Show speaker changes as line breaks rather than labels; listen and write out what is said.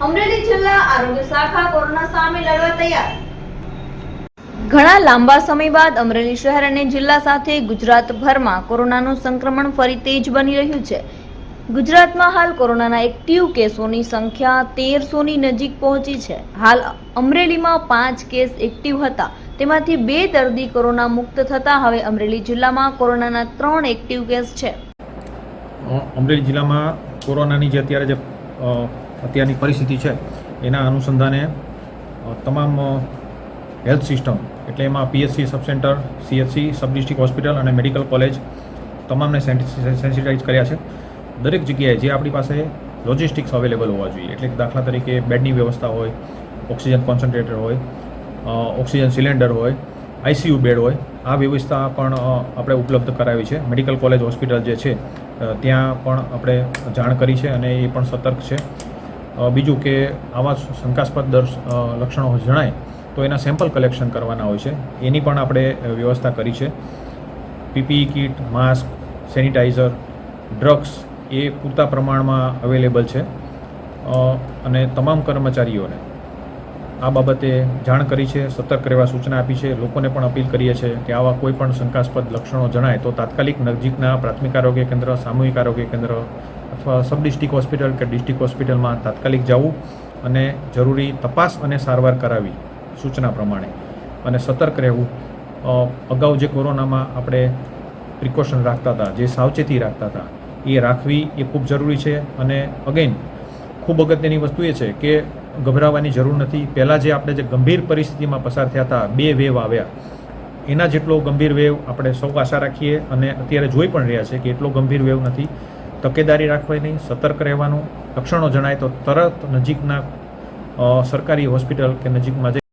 અમરેલી જિલ્લા આરોગ્ય શાખા કોરોના સામે લડવા તૈયાર। ઘણા લાંબા સમય બાદ અમરેલી શહેર અને જિલ્લા સાથે ગુજરાતભરમાં કોરોનાનું સંક્રમણ ફરી તેજ બની રહ્યું છે। ગુજરાતમાં હાલ કોરોનાના એક્ટિવ કેસોની સંખ્યા 1300ની નજીક પહોંચી છે। હાલ અમરેલીમાં 5 કેસ એક્ટિવ હતા, તેમાંથી 2 દર્દી કોરોના મુક્ત થતા હવે અમરેલી જિલ્લામાં કોરોનાના 3 એક્ટિવ કેસ છે।
અમરેલી જિલ્લામાં કોરોનાની જે અત્યારની પરિસ્થિતિ છે એના અનુસંધાને તમામ હેલ્થ સિસ્ટમ એટલે એમાં પીએચસી સબ centre, CHC, sub district hospital અને મેડિકલ કોલેજ તમામને સેન્સિટાઇઝ કર્યા છે। દરેક જગ્યાએ જે આપણી પાસે લોજિસ્ટિક્સ અવેલેબલ હોવા જોઈએ, એટલે કે દાખલા તરીકે બેડની વ્યવસ્થા હોય, ઓક્સિજન કોન્સન્ટ્રેટર હોય, ઓક્સિજન સિલિન્ડર હોય, આઈસીયુ બેડ હોય, આ વ્યવસ્થા પણ આપણે ઉપલબ્ધ કરાવી છે। મેડિકલ કોલેજ હોસ્પિટલ જે છે ત્યાં પણ આપણે જાણ કરી છે અને એ પણ સતર્ક છે। બીજું કે આવા શંકાસ્પદ લક્ષણો જણાય તો એના સેમ્પલ કલેક્શન કરવાના હોય છે, એની પણ આપણે વ્યવસ્થા કરી છે। PPE kit, mask, sanitiser, drugs એ પૂરતા પ્રમાણમાં અવેલેબલ છે અને તમામ કર્મચારીઓને આ બાબતે જાણ કરી છે, સતર્ક રહેવા સૂચના આપી છે। લોકોને પણ અપીલ કરીએ છીએ કે આવા કોઈ પણ શંકાસ્પદ લક્ષણો જણાય તો તાત્કાલિક નજીકના પ્રાથમિક આરોગ્ય કેન્દ્ર, સામૂહિક આરોગ્ય કેન્દ્ર અથવા સબ ડિસ્ટ્રિક્ટ હોસ્પિટલ કે ડિસ્ટ્રિક્ટ હોસ્પિટલમાં તાત્કાલિક જવું અને જરૂરી તપાસ અને સારવાર કરાવી સૂચના પ્રમાણે અને સતર્ક રહેવું। અગાઉ જે કોરોનામાં આપણે પ્રિકોશન રાખતા હતા, જે સાવચેતી રાખતા હતા એ રાખવી એ ખૂબ જરૂરી છે। અને અગેન ખૂબ અગત્યની વસ્તુ એ છે કે ગભરાવાની જરૂર નથી। પહેલાં જે આપણે જે ગંભીર પરિસ્થિતિમાં પસાર થયા હતા, 2 વેવ આવ્યા, એના જેટલો ગંભીર વેવ આપણે સૌ આશા રાખીએ અને અત્યારે જોઈ પણ રહ્યા છે કે એટલો ગંભીર વેવ નથી। તકેદારી રાખવાની, સતર્ક રહેવાનું, લક્ષણો જણાય તો તરત નજીકના સરકારી હોસ્પિટલ કે નજીકમાં